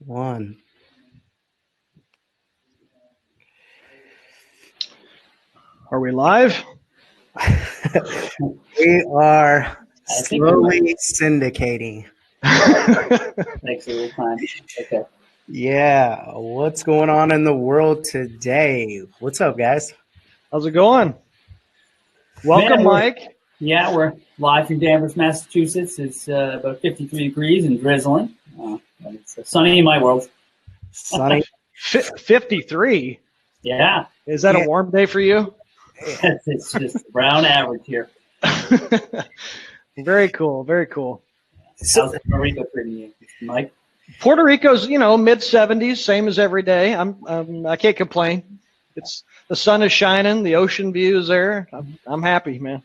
One. Are we live? We are slowly syndicating. Takes a little time. Okay. Yeah. What's going on in the world today? What's up, guys? How's it going? Welcome, Man, Mike. Yeah, we're live from Danvers, Massachusetts. It's about 53 degrees and drizzling. It's sunny in my world. Sunny. 53. Yeah. Is that a warm day for you? It's just around average here. Very cool. Very cool. How's Puerto Rico treating you, Mike? Puerto Rico's, mid 70s, same as every day. I can't complain. The sun is shining, the ocean view is there. I'm happy, man.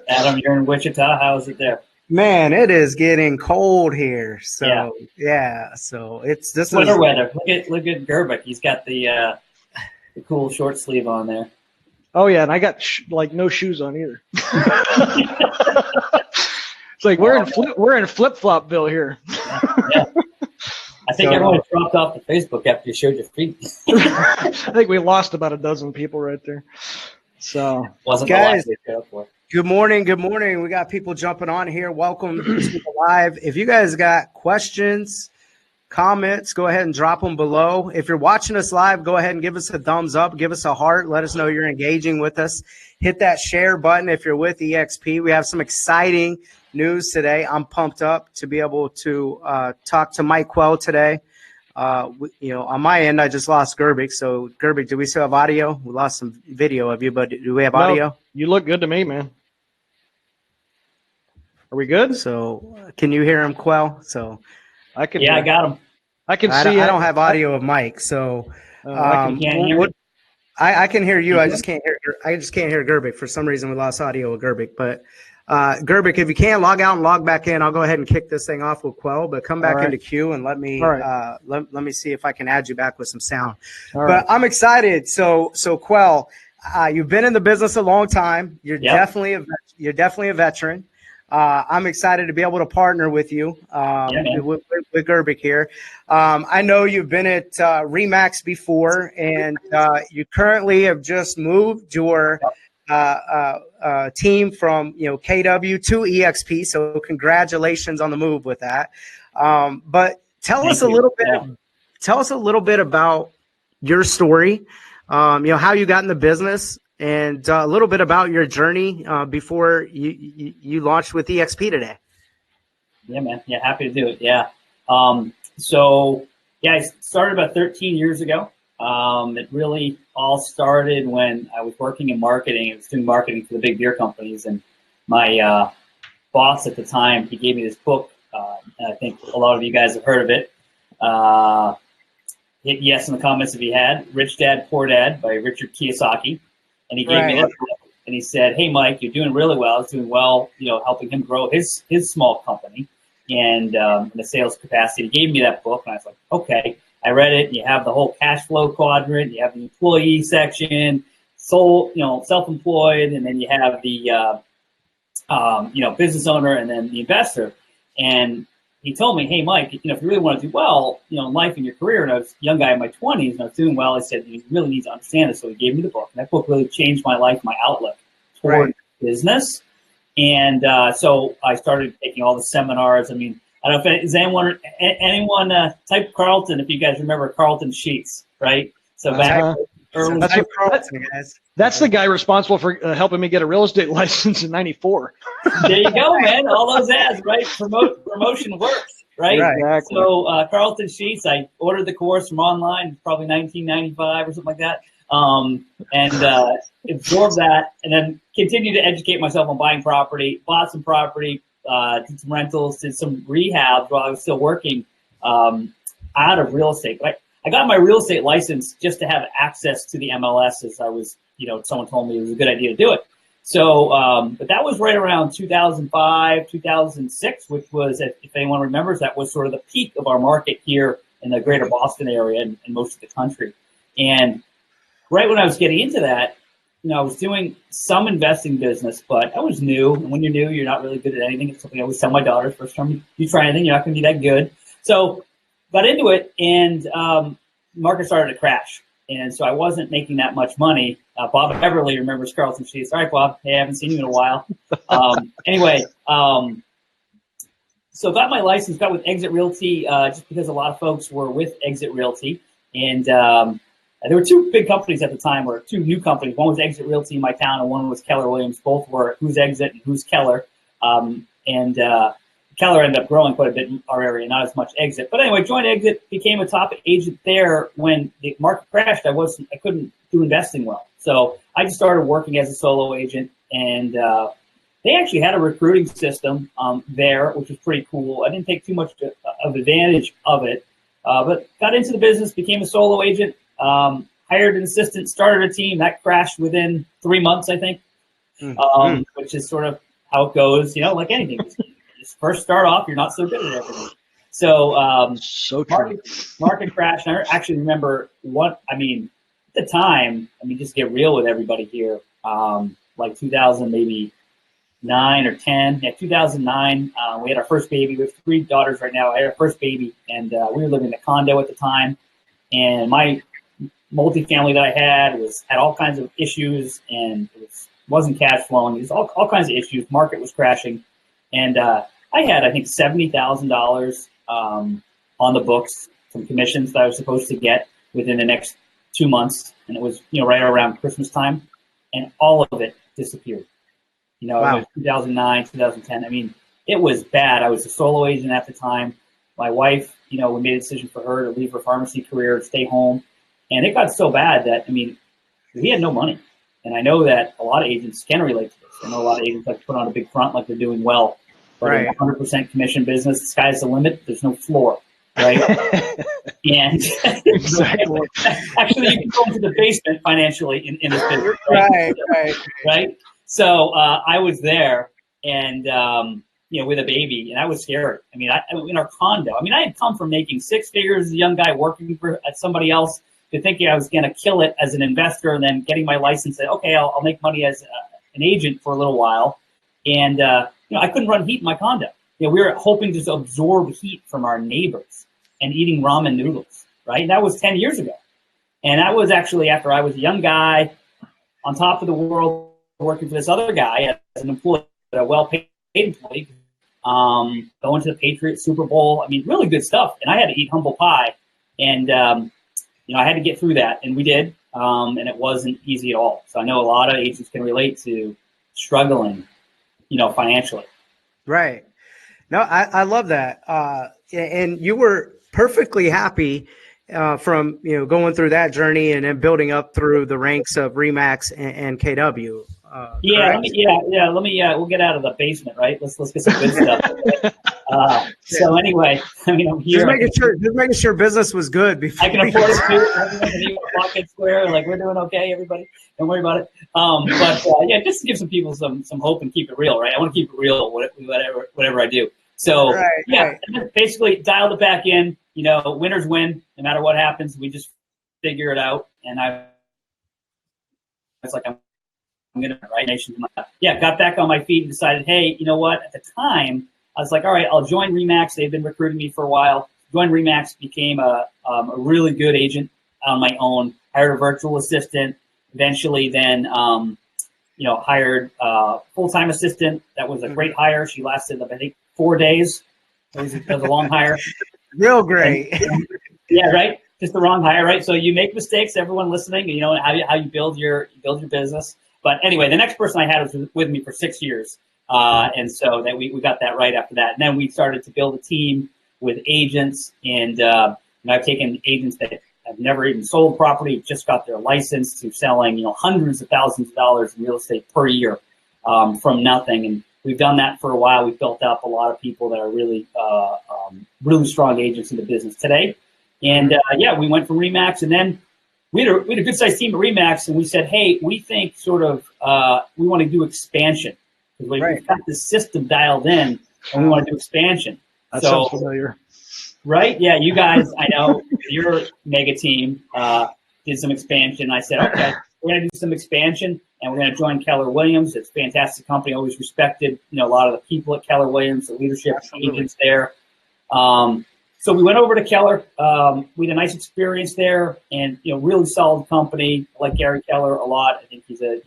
Adam, you're in Wichita. How is it there? Man, it is getting cold here. So so this winter is weather. Look at Gerbic. He's got the cool short sleeve on there. Oh yeah, and I got no shoes on either. It's like we're in flip flopville here. Yeah. I think everyone dropped off the Facebook after you showed your feet. I think we lost about a dozen people right there. So wasn't guys. The last for. Good morning. Good morning. We got people jumping on here. Welcome to the live. If you guys got questions, comments, go ahead and drop them below. If you're watching us live, go ahead and give us a thumbs up, give us a heart, let us know you're engaging with us. Hit that share button if you're with eXp. We have some exciting news today. I'm pumped up to be able to talk to Mike Quell today. On my end, I just lost Gerbic. So Gerbic, do we still have audio? We lost some video of you, but do we have audio? You look good to me, man. Are we good? So can you hear him, Quell? So I can. Yeah, I got him. I can see. I don't have audio of Mike, so I can't hear. I can hear you. I just can't hear Gerbic. For some reason, we lost audio of Gerbic. But Gerbic, if you can log out and log back in, I'll go ahead and kick this thing off with Quell. But come back into queue and let me let me see if I can add you back with some sound. I'm excited. So Quell, you've been in the business a long time. You're definitely a veteran. I'm excited to be able to partner with you with Gerbic here. I know you've been at Remax before, and you currently have just moved your team from KW to eXp. So congratulations on the move with that. But tell us a little bit about your story. How you got in the business. And a little bit about your journey before you launched with eXp today. Yeah, man. Yeah, happy to do it. Yeah. I started about 13 years ago. It really all started when I was working in marketing. I was doing marketing for the big beer companies. And my boss at the time, he gave me this book. And I think a lot of you guys have heard of it. Hit yes in the comments if you had. Rich Dad, Poor Dad by Richard Kiyosaki. And he gave me that book, and he said, "Hey, Mike, you're doing really well. It's doing well, helping him grow his small company and in the sales capacity." He gave me that book, and I was like, "Okay." I read it. And you have the whole cash flow quadrant. You have the employee section, self-employed, and then you have the business owner, and then the investor. And he told me, "Hey, Mike, if you really want to do well, in life and your career," and I was a young guy in my 20s, and I was doing well, he said, "You really need to understand this." So he gave me the book, and that book really changed my life, my outlook toward business. And so I started taking all the seminars. I mean, I don't know if is anyone type Carlton, if you guys remember Carlton Sheets, right? So back early. That's the guy responsible for helping me get a real estate license in '94. There you go, man. All those ads, right? Promotion works, right? Exactly. So Carlton Sheets, I ordered the course from online, probably 1995 or something like that, and absorbed that, and then continued to educate myself on buying property, bought some property, did some rentals, did some rehabs while I was still working out of real estate. But I got my real estate license just to have access to the MLS, as I was, someone told me it was a good idea to do it. So, but that was right around 2005, 2006, which was, if anyone remembers, that was sort of the peak of our market here in the greater Boston area and most of the country. And right when I was getting into that, I was doing some investing business, but I was new. And when you're new, you're not really good at anything. It's something I always tell my daughters: first time you try anything, you're not going to be that good. So got into it, and market started to crash. And so I wasn't making that much money. Bob Everly remembers Carlton Sheets. All right, Bob. Hey, I haven't seen you in a while. Anyway, so got my license, got with eXp Realty just because a lot of folks were with eXp Realty. And there were two big companies at the time, or two new companies. One was eXp Realty in my town, and one was Keller Williams. Both were Who's Exit and Who's Keller. Keller ended up growing quite a bit in our area, not as much eXp. But anyway, joined eXp, became a top agent there. When the market crashed, I couldn't do investing well. So I just started working as a solo agent, and they actually had a recruiting system there, which was pretty cool. I didn't take too much of advantage of it, but got into the business, became a solo agent, hired an assistant, started a team. That crashed within 3 months, I think, which is sort of how it goes, like anything. First start off, you're not so good at everything. So, market crash. And I actually remember at the time, just get real with everybody here, like 2000, maybe 9 or 10. Yeah, 2009, we had our first baby. We have 3 daughters right now. I had our first baby, and we were living in a condo at the time. And my multifamily that I had had all kinds of issues, and it wasn't cash flowing. It was all kinds of issues. Market was crashing. And I had, I think, $70,000 on the books from commissions that I was supposed to get within the next 2 months. And it was, right around Christmas time. And all of it disappeared. Wow. It was 2009, 2010. It was bad. I was a solo agent at the time. My wife, we made a decision for her to leave her pharmacy career, stay home. And it got so bad that, we had no money. And I know that a lot of agents can relate to this. I know a lot of agents like to put on a big front like they're doing well. But in 100% commission business, the sky's the limit. There's no floor, right? And exactly. Actually, you can go into the basement financially in this business, right? So I was there, and with a baby, and I was scared. In our condo. I had come from making 6 figures as a young guy working at somebody else to thinking I was going to kill it as an investor, and then getting my license. Say, okay, I'll make money as an agent for a little while, and I couldn't run heat in my condo. We were hoping to absorb heat from our neighbors and eating ramen noodles, right? And that was 10 years ago. And that was actually after I was a young guy on top of the world working for this other guy as an employee, a well-paid employee, going to the Patriots Super Bowl. Really good stuff. And I had to eat humble pie. And, I had to get through that. And we did. And it wasn't easy at all. So I know a lot of agents can relate to struggling financially. Right. No, I love that. And you were perfectly happy from, going through that journey and then building up through the ranks of RE/MAX and KW. We'll get out of the basement, right? Let's get some good stuff. So anyway, I'm here. Just making sure business was good before I can afford it too. Pocket square, like we're doing okay, everybody. Don't worry about it. But just to give some people some hope and keep it real, right? I want to keep it real, whatever I do. So basically dialed it back in. Winners win, no matter what happens. We just figure it out. And I was like, I'm gonna nation. Got back on my feet and decided, hey, you know what? At the time, I was like, all right, I'll join RE/MAX. They've been recruiting me for a while. Joined RE/MAX, became a really good agent on my own. Hired a virtual assistant. Eventually, then hired a full-time assistant. That was a great hire. She lasted, I think, 4 days. That was a long hire. Real great. And, yeah, right. Just the wrong hire, right? So you make mistakes. Everyone listening, how you build your business. But anyway, the next person I had was with me for 6 years. And so that we got that right after that. And then we started to build a team with agents. And I've taken agents that have never even sold property, just got their license, to selling, hundreds of thousands of dollars in real estate per year from nothing. And we've done that for a while. We've built up a lot of people that are really, really strong agents in the business today. And we went from RE/MAX, and then we had a good sized team at RE/MAX, and we said, hey, we think we want to do expansion. We've got this system dialed in, and we want to do expansion. That sounds familiar. Right? Yeah, you guys, I know, your mega team did some expansion. I said, okay, we're going to do some expansion, and we're going to join Keller Williams. It's a fantastic company, always respected. A lot of the people at Keller Williams, the leadership agents there. So we went over to Keller. We had a nice experience there, and really solid company. I like Gary Keller a lot. I think he's a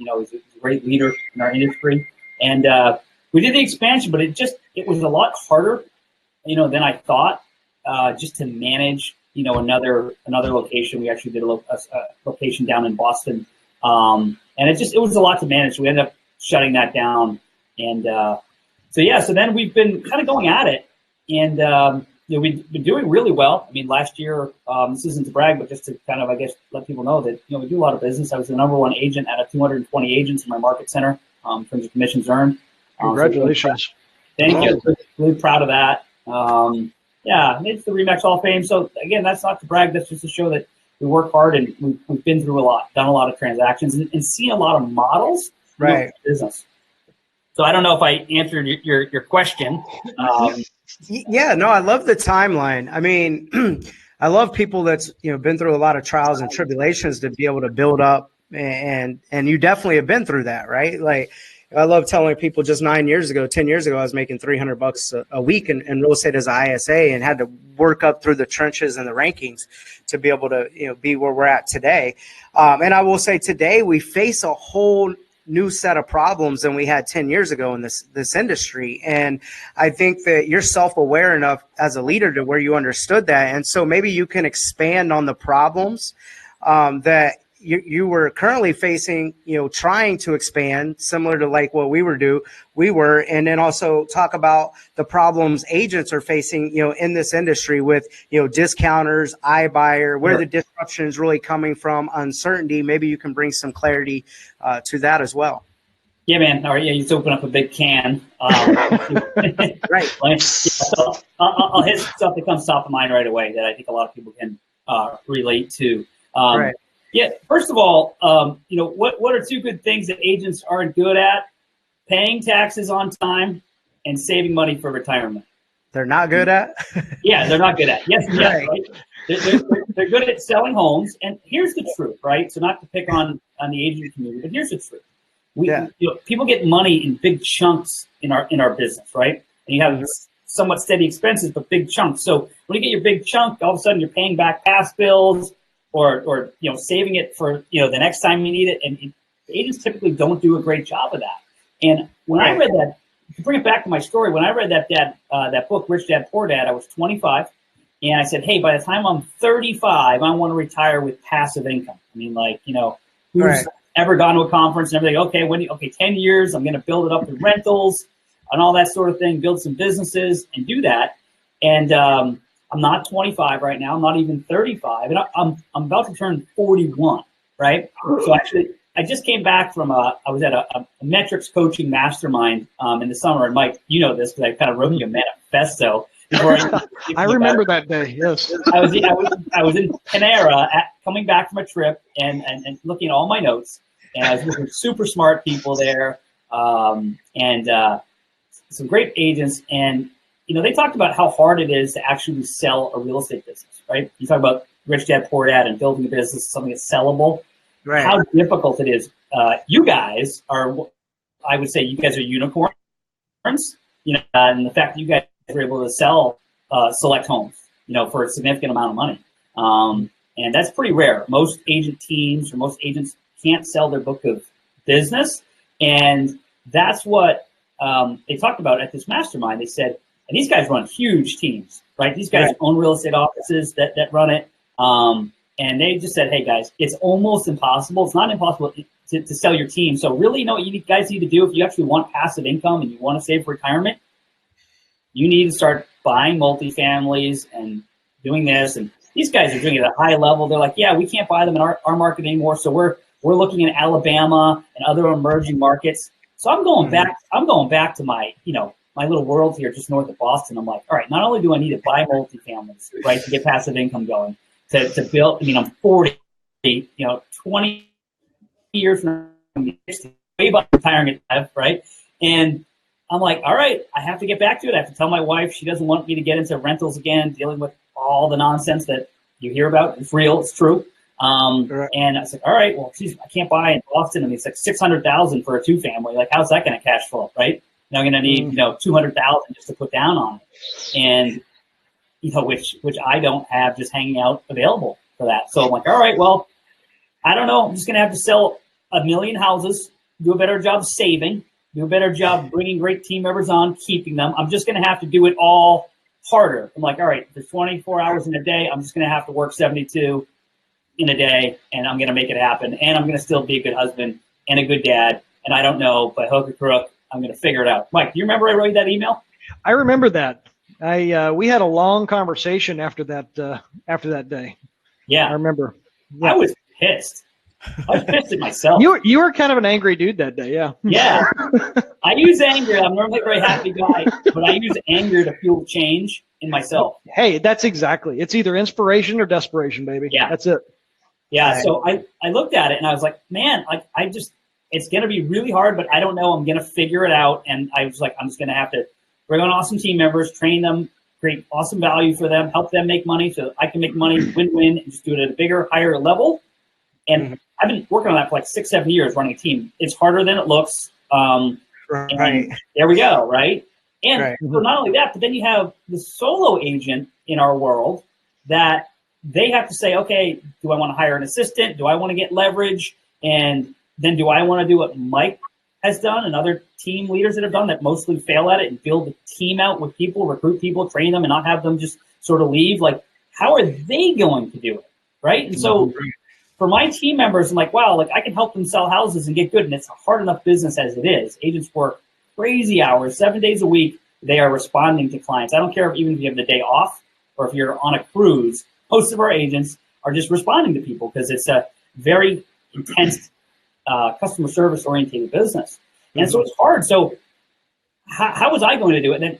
great leader in our industry. And we did the expansion, but it was a lot harder, than I thought, just to manage, another location. We actually did a location down in Boston, and it was a lot to manage. So we ended up shutting that down, and so then we've been kind of going at it, and we've been doing really well. I mean, last year, this isn't to brag, but just to kind of, I guess, let people know that, we do a lot of business. I was the #1 agent out of 220 agents in my market center in terms of commissions earned. Congratulations. Thank you. Really proud of that. Made the RE/MAX Hall of Fame. So, again, that's not to brag. That's just to show that we work hard and we've been through a lot, done a lot of transactions, and seen a lot of models right. business. So I don't know if I answered your question. Yeah, no, I love the timeline. I mean, I love people that's been through a lot of trials and tribulations to be able to build up, and you definitely have been through that, right? Like, I love telling people just 10 years ago, I was making $300 a week in real estate as an ISA, and had to work up through the trenches and the rankings to be able to be where we're at today. And I will say today we face a whole new set of problems than we had 10 years ago in this industry. And I think that you're self-aware enough as a leader to where you understood that. And so maybe you can expand on the problems that you were currently facing, trying to expand, similar to like what we were, and then also talk about the problems agents are facing, in this industry with, discounters, iBuyer, where the disruption is really coming from, uncertainty. Maybe you can bring some clarity to that as well. Yeah, man. All right. Yeah, you just open up a big can. Right. So I'll hit stuff that comes top of mind right away that I think a lot of people can relate to. Right. Yeah. First of all, what are two good things that agents aren't good at? Paying taxes on time and saving money for retirement. They're not good at? Yeah, they're not good at. Yes, right. Right? They're good at selling homes. And here's the truth, right? So not to pick on the agent community, but here's the truth. People get money in big chunks in our business, right? And you have somewhat steady expenses, but big chunks. So when you get your big chunk, all of a sudden you're paying back past bills, or saving it for the next time you need it, and the agents typically don't do a great job of that. And when I read that, to bring it back to my story, when I read that book, Rich Dad Poor Dad, I was 25, and I said, hey, by the time I'm 35, I want to retire with passive income. I mean, who's ever gone to a conference and everything? Okay, 10 years, I'm going to build it up with rentals and all that sort of thing, build some businesses and do that. And I'm not 25 right now. I'm not even 35, and I'm about to turn 41, right? So actually, I just came back from I was at a metrics coaching mastermind in the summer. And Mike, you know this because I kind of wrote you a manifesto. I remember that day. Yes, I was in Panera coming back from a trip and looking at all my notes, and I was with super smart people there, and some great agents. And they talked about how hard it is to actually sell a real estate business, right? You talk about Rich Dad Poor Dad and building a business, something that's sellable. Right. How difficult it is. You guys are, I would say, you guys are unicorns. And the fact that you guys are able to sell select homes, for a significant amount of money, and that's pretty rare. Most agent teams or most agents can't sell their book of business, and that's what they talked about at this mastermind. They said. And these guys run huge teams, right? These guys own real estate offices that run it. And they just said, hey, guys, it's almost impossible. It's not impossible to sell your team. So really, what you guys need to do if you actually want passive income and you want to save for retirement, you need to start buying multifamilies and doing this. And these guys are doing it at a high level. They're like, yeah, we can't buy them in our market anymore. So we're looking at Alabama and other emerging markets. So I'm going back to my, my little world here just north of Boston. I'm like, all right, not only do I need to buy multifamilies, right, to get passive income going, to build, I'm 40, 20 years from now, way about retiring at, right? And I'm like, all right, I have to get back to it. I have to tell my wife she doesn't want me to get into rentals again, dealing with all the nonsense that you hear about. It's real, it's true. And I was like, all right, well, geez, I can't buy in Boston. I mean, it's like $600,000 for a 2-family. Like, how's that going to cash flow, right? Now I'm going to need, $200,000 just to put down on it. And which I don't have just hanging out available for that. So I'm like, all right, well, I don't know. I'm just going to have to sell 1 million houses, do a better job saving, do a better job bringing great team members on, keeping them. I'm just going to have to do it all harder. I'm like, all right, there's 24 hours in a day. I'm just going to have to work 72 in a day, and I'm going to make it happen. And I'm going to still be a good husband and a good dad. And I don't know, by hook or crook, I'm going to figure it out. Mike, do you remember I wrote you that email? I remember that. We had a long conversation after that day. Yeah. I remember. Yeah. I was pissed. I was pissed at myself. You were kind of an angry dude that day, yeah. Yeah. I use anger. I'm normally a very happy guy, but I use anger to fuel change in myself. Hey, that's exactly. It's either inspiration or desperation, baby. Yeah. That's it. Yeah. So I looked at it and I was like, man, it's going to be really hard, but I don't know. I'm going to figure it out. And I was like, I'm just going to have to bring on awesome team members, train them, create awesome value for them, help them make money so I can make money, win-win, and just do it at a bigger, higher level. And I've been working on that for like 6-7 years, running a team. It's harder than it looks. Right. And there we go, right? And so not only that, but then you have the solo agent in our world that they have to say, okay, do I want to hire an assistant? Do I want to get leverage? And then do I want to do what Mike has done and other team leaders that have done that mostly fail at it and build the team out with people, recruit people, train them, and not have them just sort of leave? Like, how are they going to do it, right? And so for my team members, I'm like, wow, like I can help them sell houses and get good. And it's a hard enough business as it is. Agents work crazy hours, 7 days a week. They are responding to clients. I don't care even if you have the day off or if you're on a cruise. Most of our agents are just responding to people because it's a very intense customer service oriented business. And so it's hard. So how was I going to do it? And then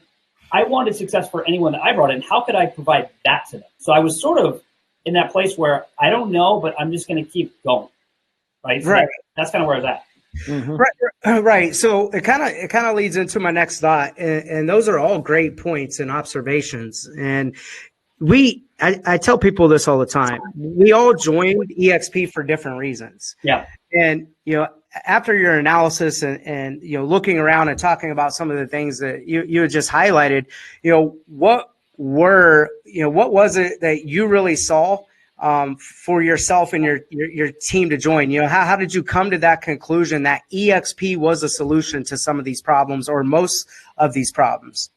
I wanted success for anyone that I brought in. How could I provide that to them? So I was sort of in that place where I don't know, but I'm just going to keep going. Right. So that's kind of where I was at. Right. So it kind of leads into my next thought. And those are all great points and observations. And I tell people this all the time. We all joined eXp for different reasons. Yeah. And, after your analysis and looking around and talking about some of the things that you had just highlighted, what was it that you really saw for yourself and your team to join? How did you come to that conclusion that eXp was a solution to some of these problems or most of these problems?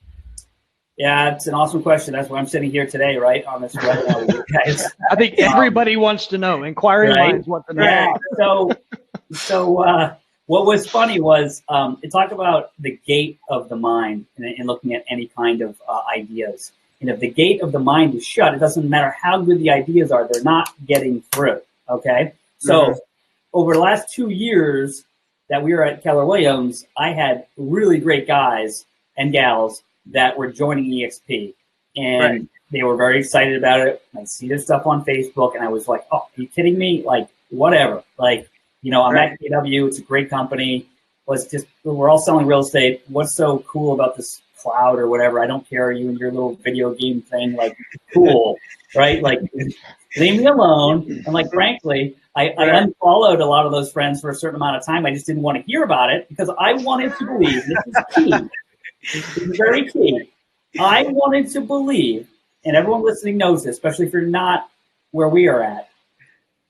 Yeah, it's an awesome question. That's why I'm sitting here today, right, on this webinar with you guys. I think everybody wants to know. Inquiring minds want to know. Yeah. So what was funny was it talked about the gate of the mind in looking at any kind of ideas. And if the gate of the mind is shut, it doesn't matter how good the ideas are, they're not getting through. Okay. So over the last 2 years that we were at Keller Williams, I had really great guys and gals that were joining eXp, and they were very excited about it. I see their stuff on Facebook, and I was like, "Oh, are you kidding me? Like, whatever. Like, I'm at KW. It's a great company. We're all selling real estate. What's so cool about this cloud or whatever? I don't care. You and your little video game thing. Like, cool, right? Like, leave me alone." And like, frankly, I unfollowed a lot of those friends for a certain amount of time. I just didn't want to hear about it because I wanted to believe this is key. This is very key. I wanted to believe, and everyone listening knows this, especially if you're not where we are at,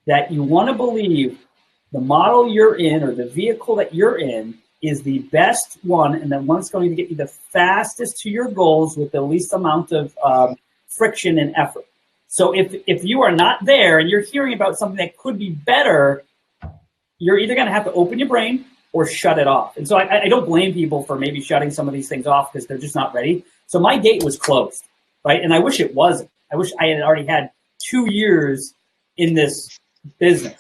that you want to believe the model you're in or the vehicle that you're in is the best one and the one that's going to get you the fastest to your goals with the least amount of friction and effort. So if you are not there and you're hearing about something that could be better, you're either going to have to open your brain or shut it off. And so I don't blame people for maybe shutting some of these things off because they're just not ready. So my gate was closed, right? And I wish it wasn't. I wish I had already had 2 years in this business.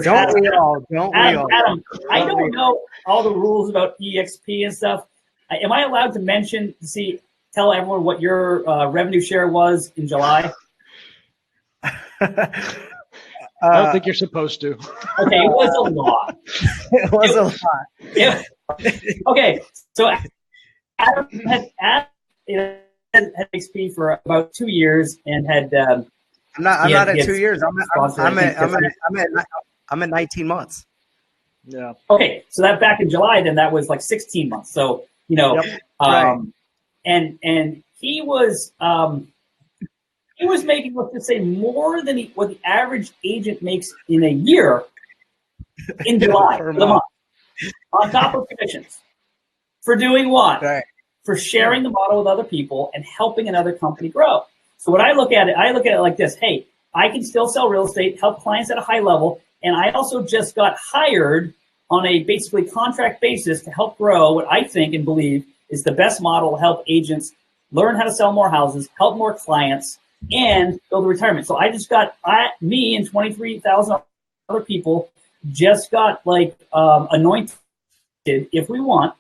Don't we all? Adam, I don't know all the rules about eXp and stuff. Am I allowed to tell everyone what your revenue share was in July? I don't think you're supposed to. Okay, it was a lot. It was a lot. Okay, so Adam had eXp for about 2 years and had. I'm not at 2 years. I'm at 19 months. Yeah. Okay, so that back in July, then that was like 16 months. So and he was he was making, let's just say, more than what the average agent makes in a year in July for the month, on top of commissions. For doing what? Right. For sharing the model with other people and helping another company grow. So when I look at it like this. Hey, I can still sell real estate, help clients at a high level, and I also just got hired on a basically contract basis to help grow what I think and believe is the best model to help agents learn how to sell more houses, help more clients, and build a retirement. So I just got, me and 23,000 other people just got anointed, if we want,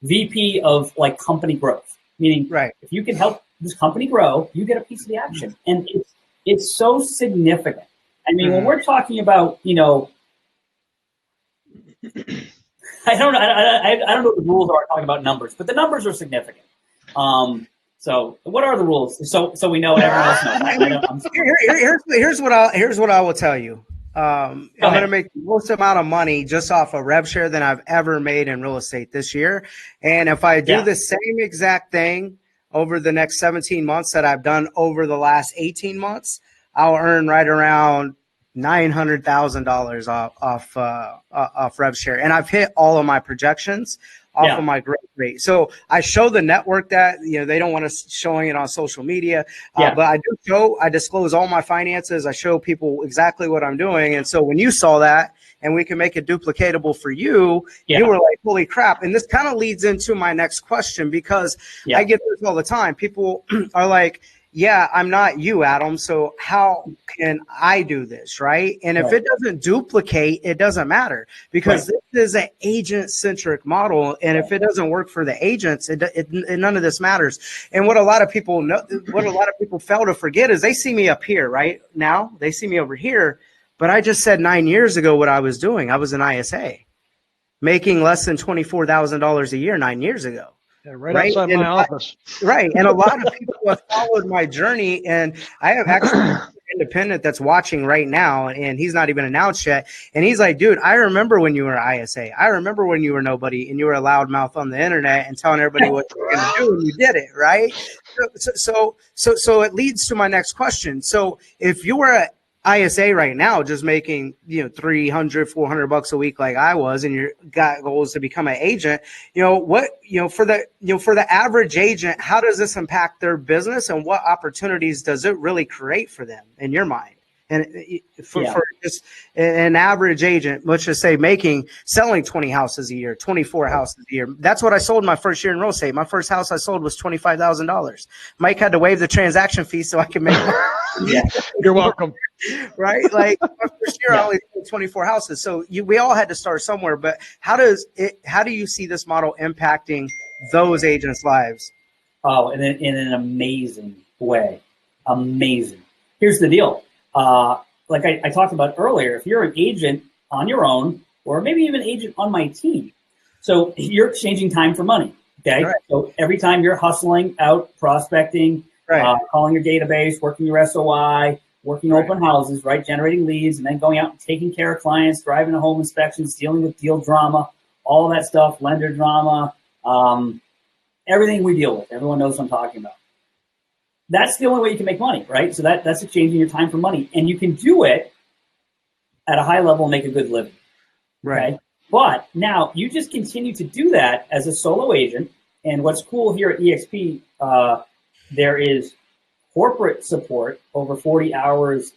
VP of like company growth. Meaning, right, if you can help this company grow, you get a piece of the action. And it's so significant. I mean, when we're talking about, I don't know what the rules are talking about numbers, but the numbers are significant. So what are the rules? So we know everyone else knows. Here's what I will tell you. I'm going to make the most amount of money just off of rev share than I've ever made in real estate this year. And if I do the same exact thing over the next 17 months that I've done over the last 18 months, I'll earn right around $900,000 off rev share. And I've hit all of my projections off of my growth rate. So I show the network that, they don't want us showing it on social media, but I disclose all my finances. I show people exactly what I'm doing. And so when you saw that and we can make it duplicatable for you, you were like, holy crap. And this kind of leads into my next question, because I get this all the time. People are like, yeah, I'm not you, Adam. So how can I do this, right? And if it doesn't duplicate, it doesn't matter, because this is an agent-centric model. And if it doesn't work for the agents, none of this matters. And what a lot of people fail to forget is they see me up here right now. They see me over here. But I just said 9 years ago what I was doing. I was an ISA, making less than $24,000 a year 9 years ago. Yeah, right outside my office. Right. And a lot of people have followed my journey. And I have actually an independent that's watching right now, and he's not even announced yet. And he's like, dude, I remember when you were ISA. I remember when you were nobody and you were a loudmouth on the internet and telling everybody what you were going to do, and you did it. Right. So it leads to my next question. So if you were a ISA right now, just making, $300, $400 a week like I was, and your got goals to become an agent, for the average agent, how does this impact their business, and what opportunities does it really create for them in your mind? And for just an average agent, let's just say selling 20 houses a year, 24 houses a year. That's what I sold my first year in real estate. My first house I sold was $25,000. Mike had to waive the transaction fee so I could make money. You're welcome. Right? Like my first year, I only sold 24 houses. So we all had to start somewhere. But how do you see this model impacting those agents' lives? Oh, in an amazing way. Amazing. Here's the deal. Like I talked about earlier, if you're an agent on your own, or maybe even an agent on my team, so you're exchanging time for money. Okay. Right. So every time you're hustling out, prospecting, calling your database, working your SOI, working open houses, right, generating leads, and then going out and taking care of clients, driving to home inspections, dealing with deal drama, all that stuff, lender drama, everything we deal with. Everyone knows what I'm talking about. That's the only way you can make money, right? So that's exchanging your time for money. And you can do it at a high level and make a good living. Right. Okay? But now you just continue to do that as a solo agent. And what's cool here at eXp, there is corporate support over 40 hours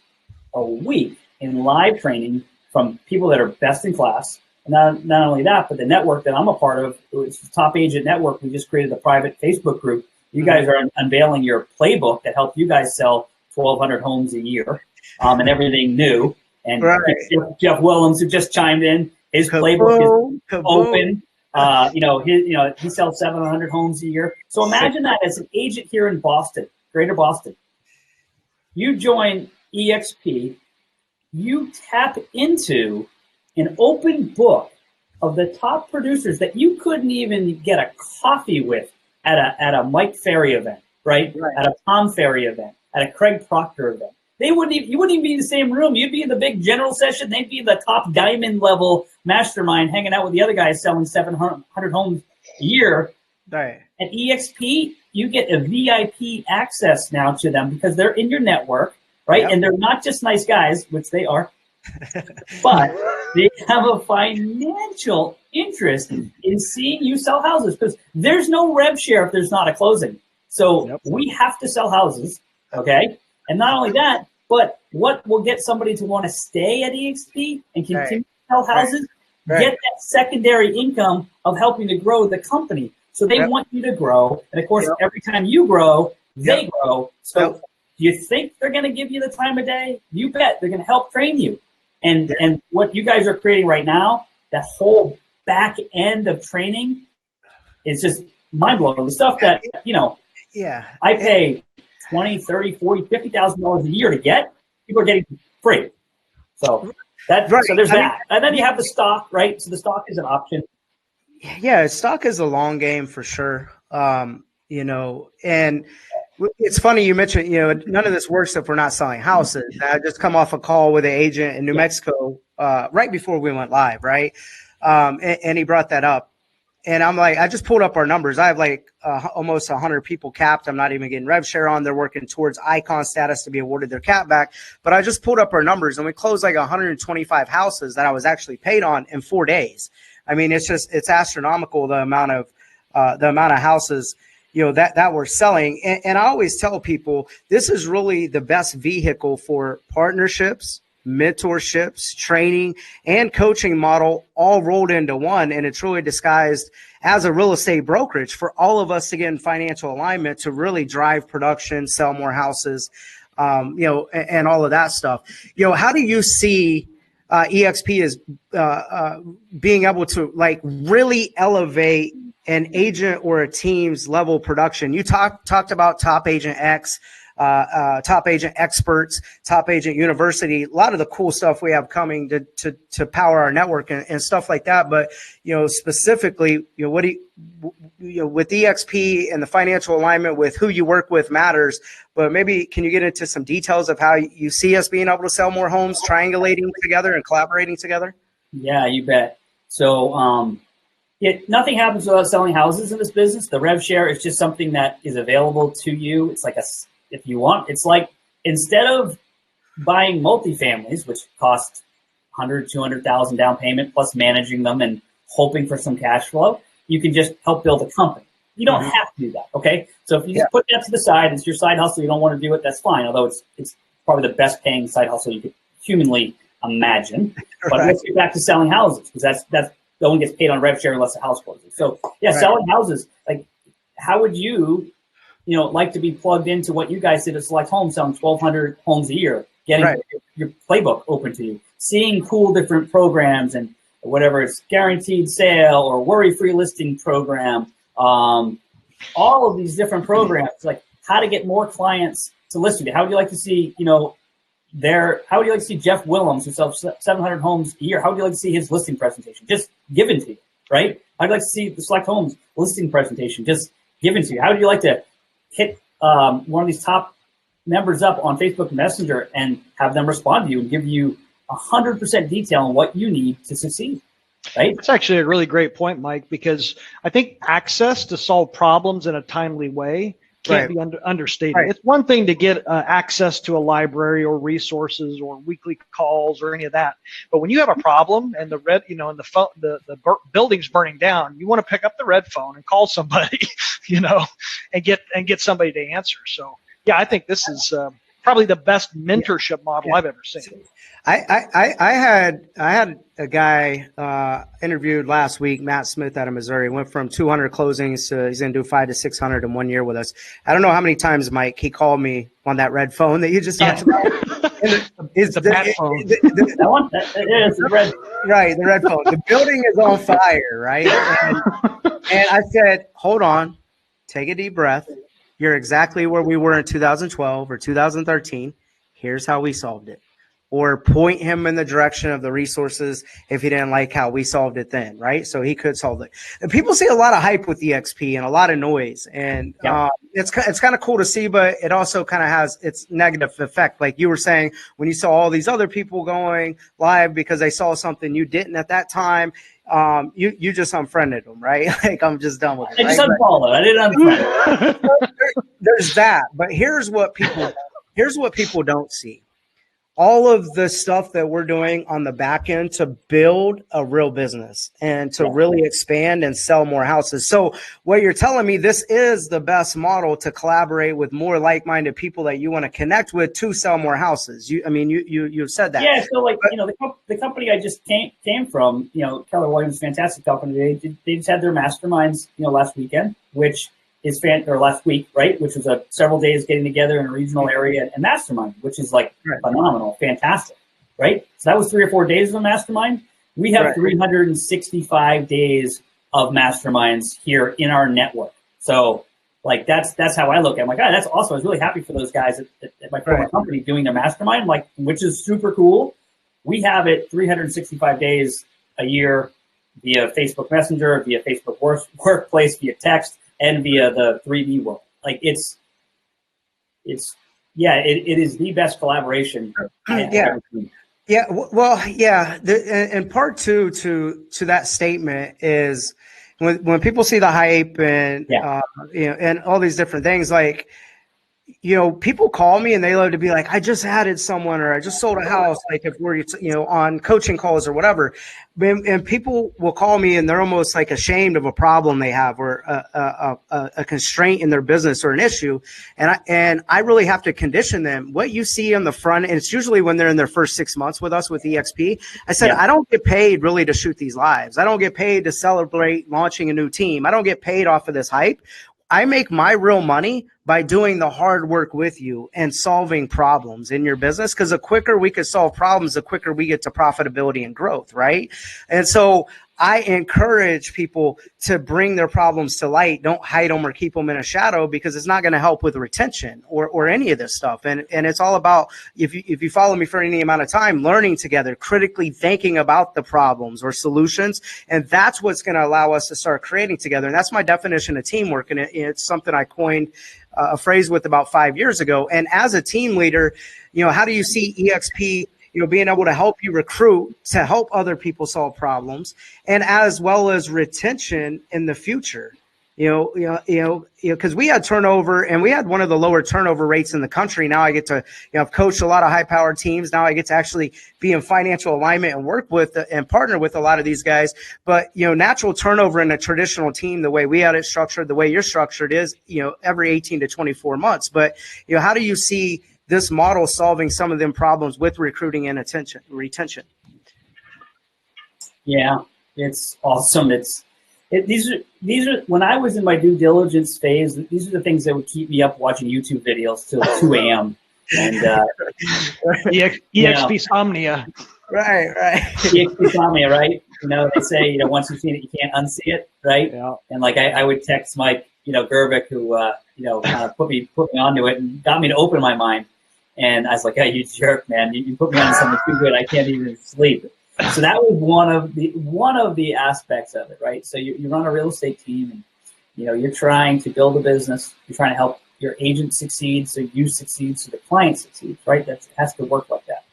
a week in live training from people that are best in class. And not only that, but the network that I'm a part of, it's the Top Agent Network. We just created a private Facebook group. You guys are unveiling your playbook that helped you guys sell 1,200 homes a year, and everything new. And Jeff Willems, who just chimed in, his playbook is open. He sells 700 homes a year. So imagine that as an agent here in Boston, Greater Boston. You join eXp, you tap into an open book of the top producers that you couldn't even get a coffee with at a Mike Ferry event, right? At a Tom Ferry event, at a Craig Proctor event. You wouldn't even be in the same room. You'd be in the big general session. They'd be the top diamond level mastermind hanging out with the other guys selling 700 homes a year. Right. At eXp, you get a VIP access now to them because they're in your network, right? Yep. And they're not just nice guys, which they are, but they have a financial interest in seeing you sell houses because there's no rev share if there's not a closing. So we have to sell houses, okay? And not only that, but what will get somebody to want to stay at eXp and continue to sell houses? Get that secondary income of helping to grow the company. So they want you to grow. And of course, every time you grow, they grow. So do you think they're going to give you the time of day? You bet. They're going to help train you. And what you guys are creating right now, that whole back end of training is just mind-blowing. The stuff that, I pay $20, $30, $40, $50,000 a year to get, people are getting free. So so there's that. And then you have the stock, right? So the stock is an option. Yeah, stock is a long game for sure. And it's funny you mentioned, none of this works if we're not selling houses. I just come off a call with an agent in New Mexico right before we went live, right? And he brought that up. And I'm like, I just pulled up our numbers. I have like almost 100 people capped. I'm not even getting rev share on. They're working towards icon status to be awarded their cap back. But I just pulled up our numbers and we closed like 125 houses that I was actually paid on in 4 days. I mean, it's astronomical the amount of houses that we're selling. And I always tell people this is really the best vehicle for partnerships, mentorships, training, and coaching model all rolled into one. And it's really disguised as a real estate brokerage for all of us to get in financial alignment to really drive production, sell more houses, and all of that stuff. How do you see eXp as being able to like really elevate an agent or a team's level production? You talked about Top Agent X, Top Agent Experts, Top Agent University, a lot of the cool stuff we have coming to power our network and stuff like that. But, specifically, what do you with eXp and the financial alignment with who you work with matters. But maybe can you get into some details of how you see us being able to sell more homes, triangulating together and collaborating together? Yeah, you bet. So, nothing happens without selling houses in this business. The rev share is just something that is available to you. It's like if you want, it's like instead of buying multifamilies, which cost $100,000, $200,000 down payment plus managing them and hoping for some cash flow, you can just help build a company. You don't have to do that, okay? So if you just put that to the side, it's your side hustle, you don't want to do it, that's fine. Although it's probably the best paying side hustle you could humanly imagine. But let's get back to selling houses because that's no one gets paid on rev share unless the house closes. So selling houses, like how would you like to be plugged into what you guys did at Select Homes, selling 1,200 homes a year, getting your playbook open to you, seeing cool different programs and whatever it's guaranteed sale or worry-free listing program, all of these different programs, like how to get more clients to list with you. How would you like to see, how would you like to see Jeff Willems, who sells 700 homes a year, how would you like to see his listing presentation just given to you, right? I'd like to see the Select Homes listing presentation just given to you. How would you like to hit one of these top members up on Facebook Messenger and have them respond to you and give you 100% detail on what you need to succeed, right? That's actually a really great point, Mike, because I think access to solve problems in a timely way can't be understated. It's one thing to get access to a library or resources or weekly calls or any of that, but when you have a problem and the building's burning down, you want to pick up the red phone and call somebody, and get somebody to answer. So I think this is probably the best mentorship model I've ever seen. I had a guy interviewed last week, Matt Smith out of Missouri, went from 200 closings to he's going to do 500 to 600 in 1 year with us. I don't know how many times, Mike, he called me on that red phone that you just talked about. It's the bat phone. That one? It is the red. Right, the red phone. The building is on fire, right? And I said, hold on, take a deep breath. You're exactly where we were in 2012 or 2013. Here's how we solved it. or point him in the direction of the resources if he didn't like how we solved it then, right? So he could solve it. And people see a lot of hype with eXp and a lot of noise, and it's kind of cool to see, but it also kind of has its negative effect. Like you were saying, when you saw all these other people going live because they saw something you didn't at that time, you just unfriended them, right? Like, I'm just done with it. I just unfollowed. I didn't unfriend. There's that, but here's what people don't see. All of the stuff that we're doing on the back end to build a real business and to really expand and sell more houses. So what you're telling me, this is the best model to collaborate with more like-minded people that you want to connect with to sell more houses. You've said that. Yeah. So the company I just came from, Keller Williams, fantastic company. They just had their masterminds, last weekend, which is or last week, right? Which was several days getting together in a regional area and mastermind, which is phenomenal, fantastic, right? So that was 3 or 4 days of a mastermind. We have 365 days of masterminds here in our network. So that's how I look at it. I'm like, that's awesome. I was really happy for those guys at my former company doing their mastermind, which is super cool. We have it 365 days a year via Facebook Messenger, via Facebook Workplace, via text, and via the 3D world. It is the best collaboration. And part two to that statement is when people see the hype and and all these different things, people call me and they love to be like, I just added someone, or I just sold a house, like if we're, on coaching calls or whatever. And people will call me and they're almost like ashamed of a problem they have, or a constraint in their business or an issue. And I really have to condition them. What you see on the front, and it's usually when they're in their first 6 months with us with eXp, I said, I don't get paid really to shoot these lives. I don't get paid to celebrate launching a new team. I don't get paid off of this hype. I make my real money by doing the hard work with you and solving problems in your business, because the quicker we can solve problems, the quicker we get to profitability and growth, right? And so I encourage people to bring their problems to light. Don't hide them or keep them in a shadow, because it's not going to help with retention or any of this stuff. And it's all about, if you follow me for any amount of time, learning together, critically thinking about the problems or solutions. And that's what's going to allow us to start creating together. And that's my definition of teamwork. And it's something I coined a phrase with about 5 years ago. And as a team leader, how do you see eXp being able to help you recruit to help other people solve problems, and as well as retention in the future? Because we had turnover, and we had one of the lower turnover rates in the country. Now I get to, I've coached a lot of high-powered teams. Now I get to actually be in financial alignment and work with and partner with a lot of these guys. But, natural turnover in a traditional team, the way we had it structured, the way you're structured is, every 18 to 24 months. But, how do you see this model solving some of them problems with recruiting and retention? Yeah, it's awesome. These are when I was in my due diligence phase, these are the things that would keep me up watching YouTube videos till 2 a.m. And eXp insomnia. Right. eXp insomnia, right? They say, once you've seen it, you can't unsee it, right? Yeah. And I would text Mike, Gerbic, who kind of put me onto it and got me to open my mind. And I was like, hey, you jerk, man! You put me on something too good. I can't even sleep. So that was one of the aspects of it, right? So you run a real estate team, and you're trying to build a business. You're trying to help your agent succeed, so you succeed, so the client succeeds, right? That has to work like that.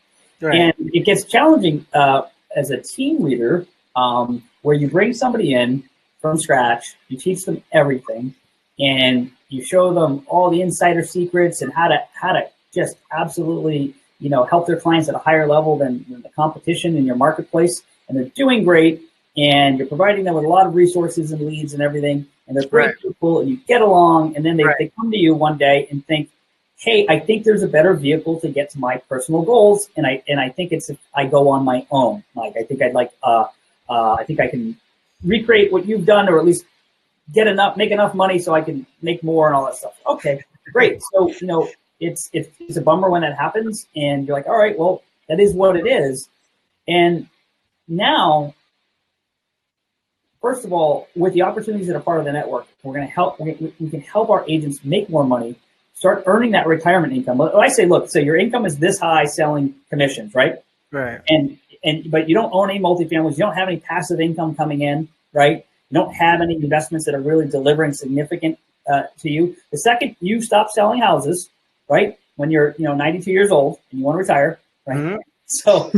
Right. And it gets challenging as a team leader, where you bring somebody in from scratch, you teach them everything, and you show them all the insider secrets and how to just absolutely help their clients at a higher level than the competition in your marketplace. And they're doing great, and you're providing them with a lot of resources and leads and everything, and they're great people, and you get along, and then they come to you one day and think, hey, I think there's a better vehicle to get to my personal goals, and I think it's if I go on my own. Like, I think I think I can recreate what you've done, or at least make enough money so I can make more and all that stuff. Okay, great. So, it's a bummer when that happens, and you're like, all right, well, that is what it is. And now, first of all, with the opportunities that are part of the network, we're going to help. We can help our agents make more money start earning that retirement income. But I say, look, so your income is this high selling commissions, right? Right. But you don't own any multifamilies. You don't have any passive income coming in, right? You don't have any investments that are really delivering significant to you. The second you stop selling houses, right, when you're 92 years old and you want to retire, right? Mm-hmm. So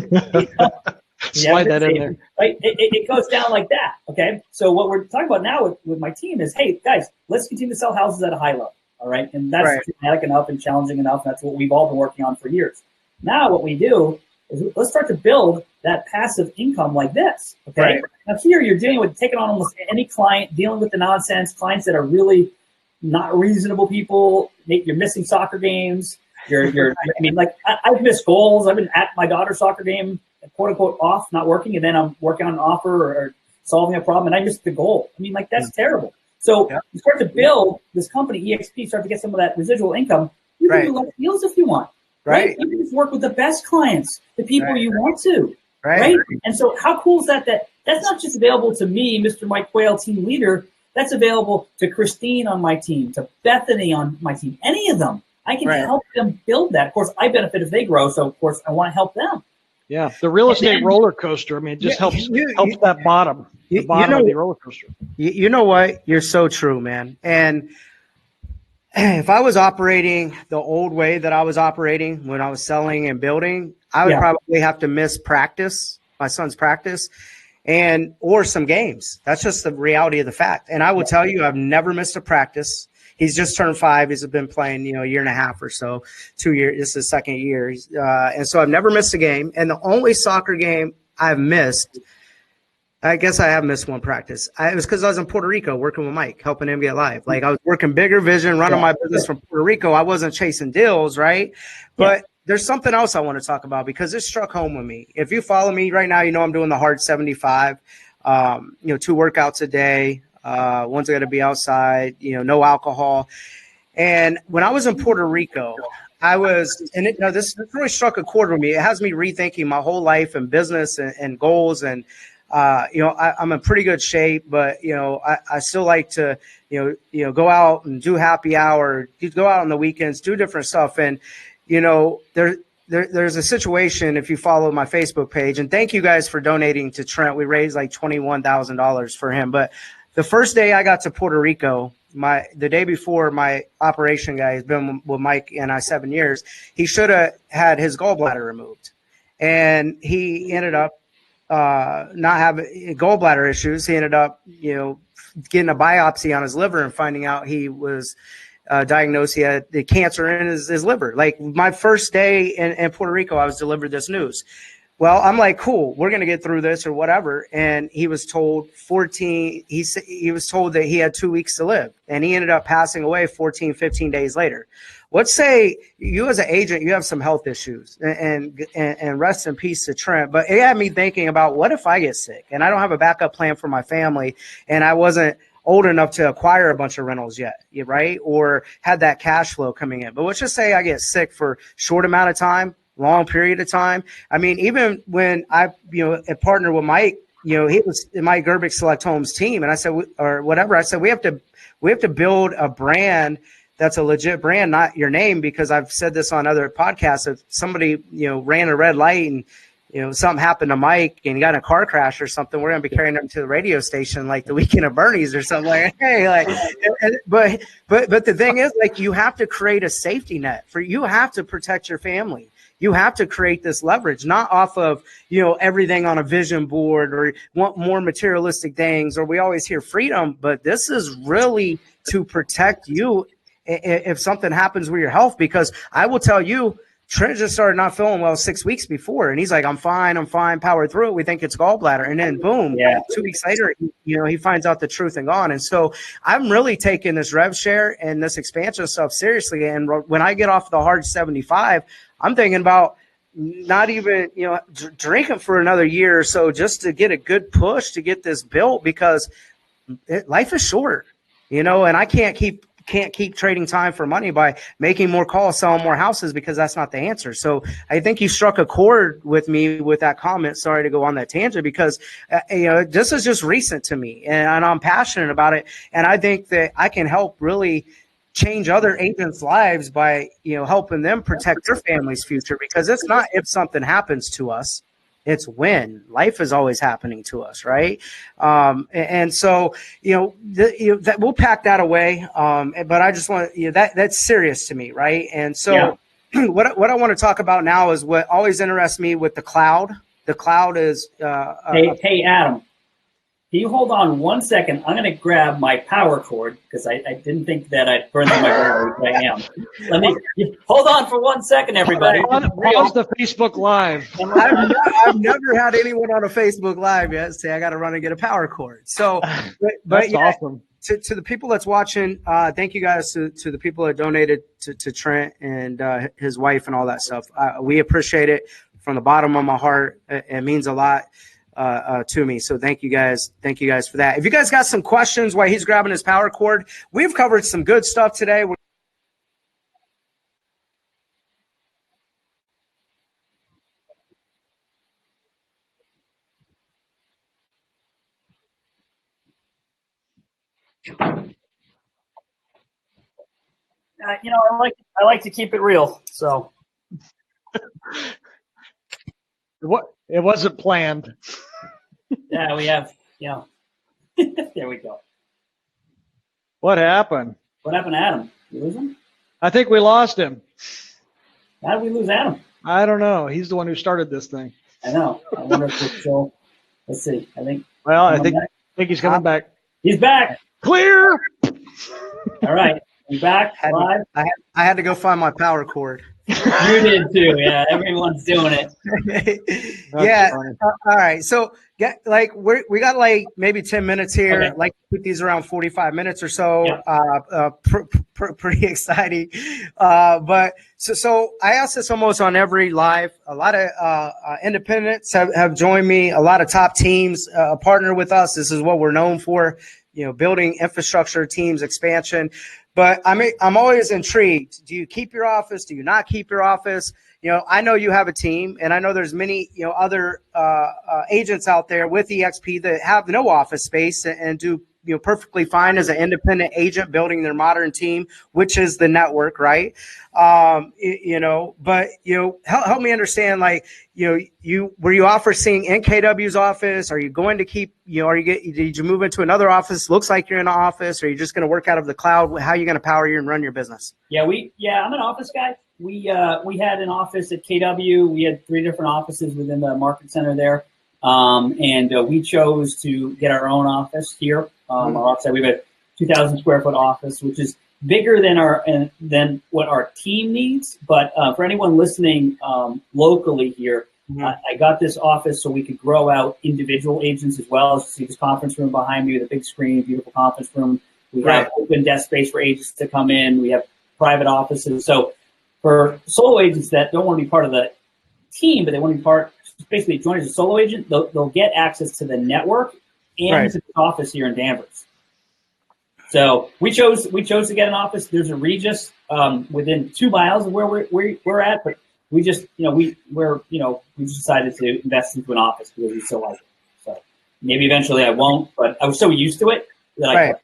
slide that in there, right? It goes down like that. Okay. So what we're talking about now with my team is, hey guys, let's continue to sell houses at a high level. All right, and that's dramatic enough and challenging enough. That's what we've all been working on for years. Now what we do is let's start to build that passive income like this. Okay. Right. Now here you're dealing with taking on almost any client, dealing with the nonsense, clients that are really not reasonable people. You're missing soccer games. I've missed goals. I've been at my daughter's soccer game, quote unquote, off, not working, and then I'm working on an offer or solving a problem, and I missed the goal. That's terrible. So you start to build this company, eXp, start to get some of that residual income. You can do like deals if you want. Right? You can just work with the best clients, the people you want to. Right? And so how cool is that that's not just available to me, Mr. Mike Quayle, team leader. That's available to Christine on my team, to Bethany on my team, any of them. I can help them build that. Of course, I benefit if they grow, so of course I want to help them. Yeah, the real estate roller coaster. It just helps that bottom. The bottom of the roller coaster. You know what? You're so true, man. And if I was operating the old way that I was operating when I was selling and building, I would probably have to miss practice, my son's practice, or some games. That's just the reality of the fact. And I will tell you, I've never missed a practice. He's just turned 5. He's been playing, a year and a half or so, 2 years. This is his second year. And so I've never missed a game. And the only soccer game I've missed, I guess I have missed one practice. It was because I was in Puerto Rico working with Mike, helping him get live. Like I was working bigger vision, running my business from Puerto Rico. I wasn't chasing deals, right? But there's something else I want to talk about because it struck home with me. If you follow me right now, I'm doing the hard 75, 2 workouts a day. One's got to be outside, no alcohol. And when I was in Puerto Rico, this really struck a chord with me. It has me rethinking my whole life and business and goals. And, I'm in pretty good shape, but, I still like to, go out and do happy hour, go out on the weekends, do different stuff. And, there's a situation, if you follow my Facebook page, and thank you guys for donating to Trent. We raised like $21,000 for him. But the first day I got to Puerto Rico, the day before, my operation guy has been with Mike and I 7 years. He should have had his gallbladder removed, and he ended up not having gallbladder issues. He ended up, getting a biopsy on his liver and finding out he was diagnosed. He had the cancer in his liver. Like my first day in Puerto Rico, I was delivered this news. Well, I'm like, cool, we're going to get through this or whatever. And he was told he was told that he had 2 weeks to live, and he ended up passing away 14, 15 days later. Let's say you as an agent, you have some health issues, and rest in peace to Trent. But it had me thinking about, what if I get sick and I don't have a backup plan for my family, and I wasn't old enough to acquire a bunch of rentals yet, right? Or had that cash flow coming in. But let's just say I get sick for short amount of time, long period of time. I mean, even when I, partnered with Mike, he was in Mike Gerbic Select Homes team. And I said, or whatever, I said, we have to build a brand that's a legit brand, not your name, because I've said this on other podcasts. If somebody, ran a red light and, something happened to Mike and he got in a car crash or something, we're going to be carrying him to the radio station like the Weekend of Bernie's or something like, hey, like, but the thing is, like, you have to create a safety net you have to protect your family. You have to create this leverage, not off of, everything on a vision board or want more materialistic things, or we always hear freedom, but this is really to protect you if something happens with your health. Because I will tell you, Trent just started not feeling well 6 weeks before, and he's like, I'm fine, power through it. We think it's gallbladder. And then boom, 2 weeks later, he finds out the truth and gone. And so I'm really taking this rev share and this expansion stuff seriously. And when I get off the hard 75, I'm thinking about not even, drinking for another year or so, just to get a good push to get this built, because life is short, and I can't keep trading time for money by making more calls, selling more houses, because that's not the answer. So I think you struck a chord with me with that comment. Sorry to go on that tangent, because, this is just recent to me, and I'm passionate about it. And I think that I can help really change other agents' lives by, helping them protect their family's future, because it's not if something happens to us, it's when. Life is always happening to us, right? And so, that we'll pack that away. But I just want, that's serious to me, right? And so what I want to talk about now is what always interests me with the cloud. The cloud is hey Adam, can you hold on 1 second? I'm going to grab my power cord because I didn't think that I'd burn through my battery, but I am. Let me hold on for 1 second, everybody. Pause the Facebook Live. I've never had anyone on a Facebook Live yet say I got to run and get a power cord. So, but awesome. To the people that's watching, thank you guys to the people that donated to Trent and his wife and all that stuff. We appreciate it from the bottom of my heart. It means a lot to me. So thank you guys. Thank you guys for that. If you guys got some questions while he's grabbing his power cord, we've covered some good stuff today. I like to keep it real. So it wasn't planned. Yeah, we have, there we go. What happened? What happened to Adam? You lose him? I think we lost him. How did we lose Adam? I don't know. He's the one who started this thing. I know. I wonder if it's still. Let's see. I think he's coming back. He's back. Clear. All right. I'm back live. I had to go find my power cord. You did too. Yeah, everyone's doing it. Yeah. All right. So we got like maybe 10 minutes here. Okay. Like put these around 45 minutes or so. Yeah. Pretty exciting. But so I ask this almost on every live. A lot of independents have joined me. A lot of top teams partner with us. This is what we're known for. Building infrastructure, teams, expansion. But I'm always intrigued. Do you keep your office? Do you not keep your office? I know you have a team, and I know there's many other agents out there with eXp that have no office space and do perfectly fine as an independent agent building their modern team, which is the network, right? But help me understand, were you offer seeing in KW's office? Are you going to keep, did you move into another office? Looks like you're in an office, or are you just going to work out of the cloud? How are you going to power and run your business? Yeah, I'm an office guy. We had an office at KW. We had 3 different offices within the market center there. And we chose to get our own office here. Our office, we have a 2,000 square foot office, which is bigger than what our team needs. But for anyone listening locally here, I got this office so we could grow out individual agents as well. As you see this conference room behind me with a big screen, beautiful conference room. We have open desk space for agents to come in. We have private offices. So for solo agents that don't want to be part of the team, but they want to be basically join as a solo agent, they'll get access to the network and to the office here in Danvers. So we chose to get an office. There's a Regis within 2 miles of where we're at, but we just we just decided to invest into an office because we so like it. So maybe eventually I won't, but I was so used to it that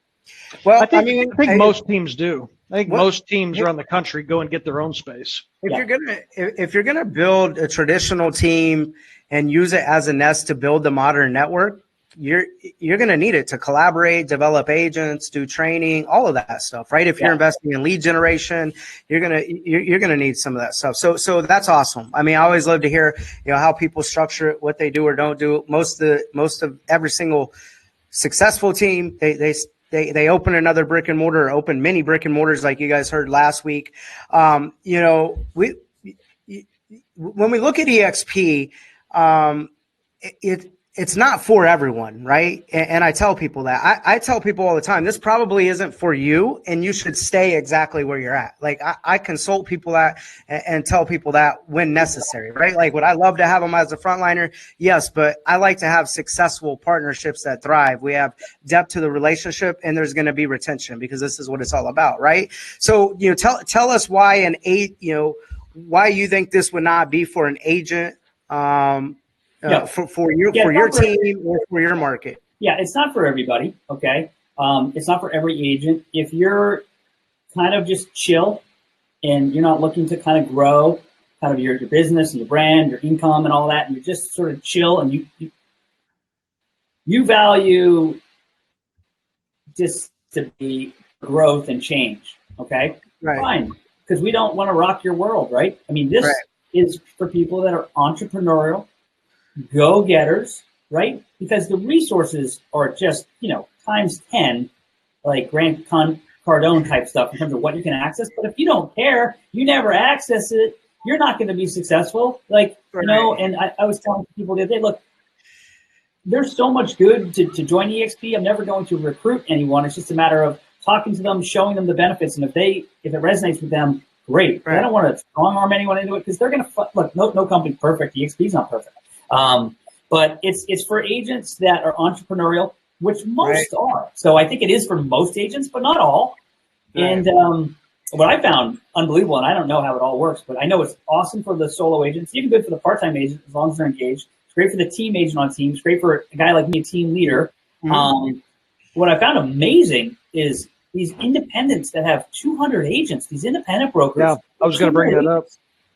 Well, I think most teams do. I think most teams around the country go and get their own space. If you're gonna build a traditional team and use it as a nest to build the modern network, you're gonna need it to collaborate, develop agents, do training, all of that stuff, right? If you're investing in lead generation, you're gonna need some of that stuff. So that's awesome. I mean, I always love to hear how people structure it, what they do or don't do. Most of every single successful team, they open another brick and mortar, or open many brick and mortars, like you guys heard last week. When we look at eXp, it's not for everyone, right? And I tell people that. I tell people all the time, this probably isn't for you, and you should stay exactly where you're at. Like I consult people and tell people that when necessary, right? Like, would I love to have them as a frontliner? Yes, but I like to have successful partnerships that thrive. We have depth to the relationship, and there's going to be retention, because this is what it's all about, right? So, tell us why why you think this would not be for an agent, for your team or for your market. Yeah, it's not for everybody. Okay, it's not for every agent. If you're kind of just chill and you're not looking to kind of grow kind of your business and your brand, your income and all that, and you're just sort of chill and you value just to be growth and change, okay? Right. Fine, because we don't want to rock your world, right? I mean, this is for people that are entrepreneurial, go-getters, right? Because the resources are just, times 10, like Grant Cardone type stuff in terms of what you can access. But if you don't care, you never access it, you're not going to be successful. And I was telling people the other day, look, there's so much good to join eXp. I'm never going to recruit anyone. It's just a matter of talking to them, showing them the benefits. And if it resonates with them, great. But I don't want to strong arm anyone into it because they're going to look. No company's perfect. eXp is not perfect. But it's for agents that are entrepreneurial, which most are. So I think it is for most agents, but not all. Right. And what I found unbelievable, and I don't know how it all works, but I know it's awesome for the solo agents, even good for the part-time agent as long as they're engaged. It's great for the team agent on teams. It's great for a guy like me, a team leader. Mm-hmm. What I found amazing is these independents that have 200 agents, these independent brokers. Yeah, I was going to bring that up.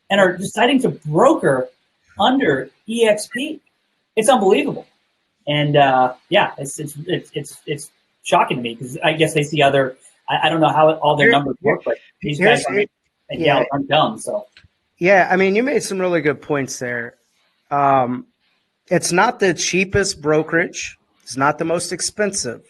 And are deciding to broker under eXp. It's unbelievable. And it's shocking to me because I guess they see other. I don't know how all their numbers work, but these guys aren't dumb. So yeah, I mean, you made some really good points there. It's not the cheapest brokerage. It's not the most expensive.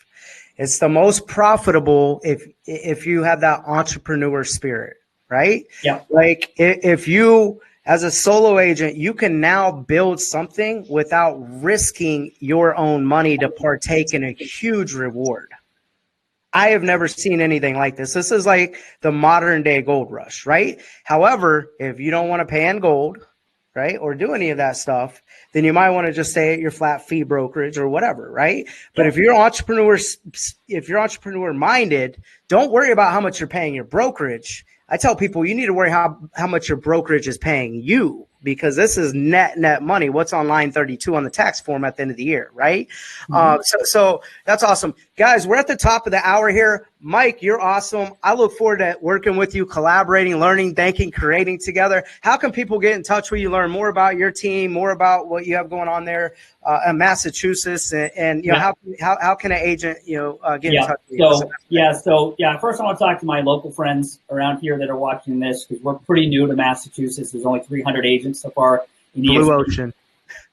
It's the most profitable if you have that entrepreneur spirit, right? Yeah. Like if you, as a solo agent, you can now build something without risking your own money to partake in a huge reward. I have never seen anything like this. This is like the modern day gold rush, right? However, if you don't want to pay in gold, right, or do any of that stuff, then you might want to just stay at your flat fee brokerage or whatever, right? But if you're entrepreneur minded, don't worry about how much you're paying your brokerage. I tell people you need to worry how much your brokerage is paying you, because this is net money. What's on line 32 on the tax form at the end of the year, right? Mm-hmm. So that's awesome. Guys, we're at the top of the hour here. Mike, you're awesome. I look forward to working with you, collaborating, learning, thinking, creating together. How can people get in touch with you, learn more about your team, more about what you have going on there in Massachusetts, and how can an agent get in touch with you? So first I want to talk to my local friends around here that are watching this, because we're pretty new to Massachusetts. There's only 300 agents so far in the Blue Ocean.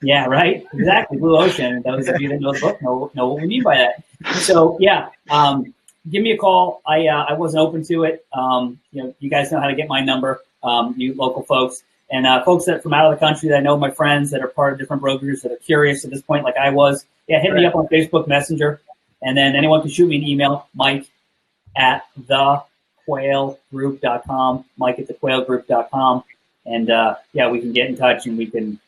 Yeah, right. Exactly, Blue Ocean. Those of you that know the book know what we mean by that. So give me a call. I wasn't open to it. You guys know how to get my number. You local folks and folks that from out of the country that I know, my friends that are part of different brokers that are curious at this point, like I was. Yeah, hit me up on Facebook Messenger, and then anyone can shoot me an email, Mike@thequailgroup.com, Mike@thequailgroup.com, and we can get in touch and we can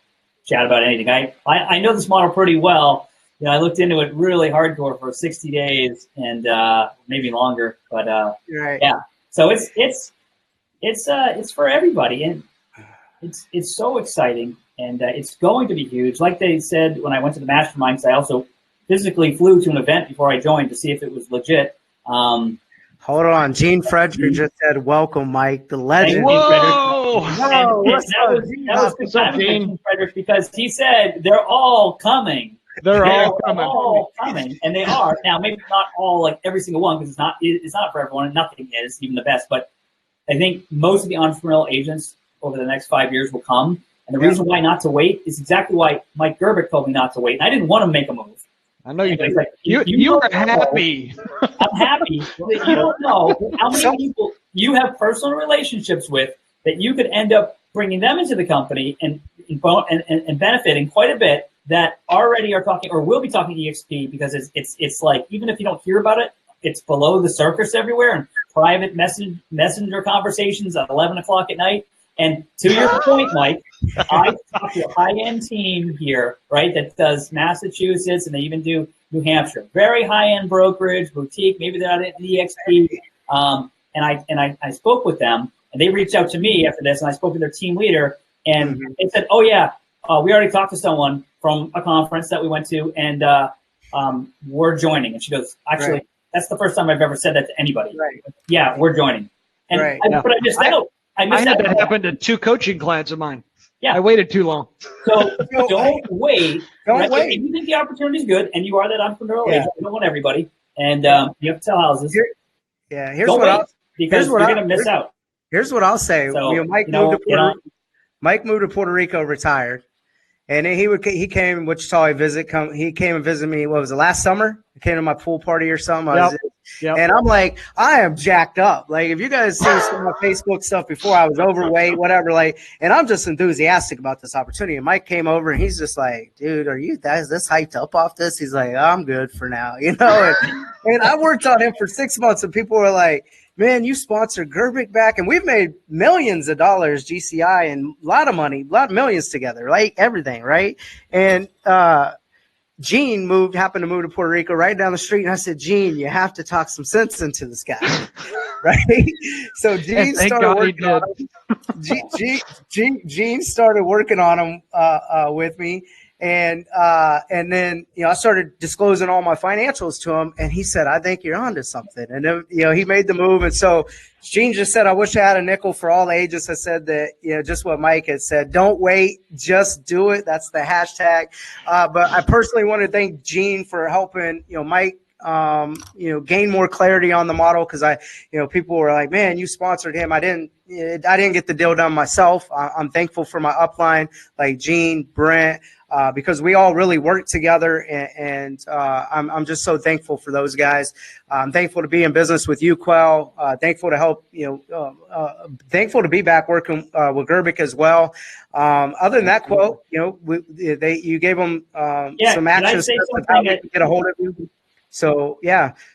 chat about anything. I know this model pretty well. I looked into it really hardcore for 60 days and maybe longer, but So it's for everybody, and it's so exciting, and it's going to be huge. Like they said when I went to the masterminds, I also physically flew to an event before I joined to see if it was legit. Hold on, Gene Frederick just said, "Welcome, Mike, the legend." Whoa! That was good time, Gene Frederick, because he said they're all coming. They're all coming, and they are now. Maybe not all, like every single one, because it's not for everyone, and nothing is even the best. But I think most of the entrepreneurial agents over the next 5 years will come, and the reason why not to wait is exactly why Mike Gerbic told me not to wait, and I didn't want to make a move. I know you did. Like, you are happy. I'm happy. You don't know how many people you have personal relationships with that you could end up bringing them into the company and benefiting quite a bit, that already are talking or will be talking to eXp, because it's like, even if you don't hear about it, it's below the surface everywhere, and private messenger conversations at 11 o'clock at night. And to your point, Mike, I talk to a high-end team here, right, that does Massachusetts, and they even do New Hampshire. Very high-end brokerage, boutique, maybe they're not at eXp. And I spoke with them, and they reached out to me after this, and I spoke to their team leader, and they said, we already talked to someone from a conference that we went to, and we're joining. And she goes, actually, that's the first time I've ever said that to anybody. Right. Yeah, we're joining. And Right. but I missed out. I had that happen to 2 coaching clients of mine. Yeah. I waited too long. So don't wait. Don't wait. If you think the opportunity is good and you are that entrepreneurial agent, you don't want everybody, and you have to sell houses. Here's don't what wait, because you're going to miss out. Here's what I'll say. So, Mike moved to Puerto Rico, retired. And then he came to Wichita. He came and visited me. What was it, last summer? He came to my pool party or something. And I'm like, I am jacked up. Like, if you guys see some of my Facebook stuff before, I was overweight, whatever. Like, and I'm just enthusiastic about this opportunity. And Mike came over and he's just like, dude, is this hyped up off this? He's like, I'm good for now, you know. And I worked on him for 6 months, and people were like, man, you sponsored Gerbic back, and we've made millions of dollars, GCI, and a lot of money, a lot of millions together, like everything, right? And Gene happened to move to Puerto Rico right down the street, and I said, Gene, you have to talk some sense into this guy, right? So Gene started working on him. Gene started working on him with me. And then, I started disclosing all my financials to him, and he said, I think you're onto something. And then, he made the move. And so Gene just said, I wish I had a nickel for all the agents. I said that, just what Mike had said, don't wait, just do it. That's the hashtag. But I personally want to thank Gene for helping, Mike, gain more clarity on the model. Cause people were like, man, you sponsored him. I didn't get the deal done myself. I'm thankful for my upline, like Gene, Brent, because we all really work together, and I'm just so thankful for those guys. I'm thankful to be in business with you, Quell. Thankful to help, thankful to be back working with Gerbic as well. Other than that, Quell, you gave them some action steps of how they can get a hold of you. So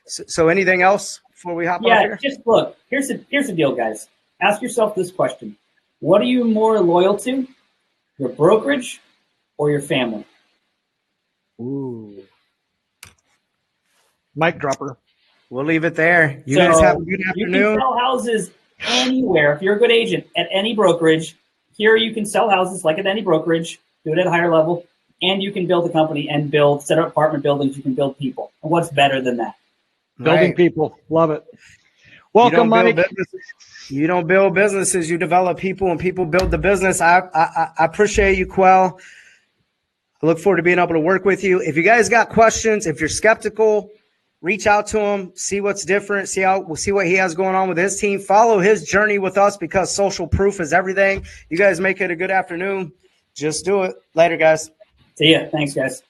So anything else before we hop off here? Just look. Here's the deal, guys. Ask yourself this question: what are you more loyal to, your brokerage or your family? Ooh. Mic dropper. We'll leave it there. You guys have a good afternoon. You can sell houses anywhere. If you're a good agent at any brokerage, here you can sell houses like at any brokerage, do it at a higher level, and you can build a company and set up apartment buildings. You can build people. And what's better than that? Building people. Love it. Welcome, Mike. You don't build businesses. You develop people, and people build the business. I appreciate you, Quell. I look forward to being able to work with you. If you guys got questions, if you're skeptical, reach out to him, see what's different, see what he has going on with his team. Follow his journey with us, because social proof is everything. You guys make it a good afternoon. Just do it. Later, guys. See ya. Thanks, guys.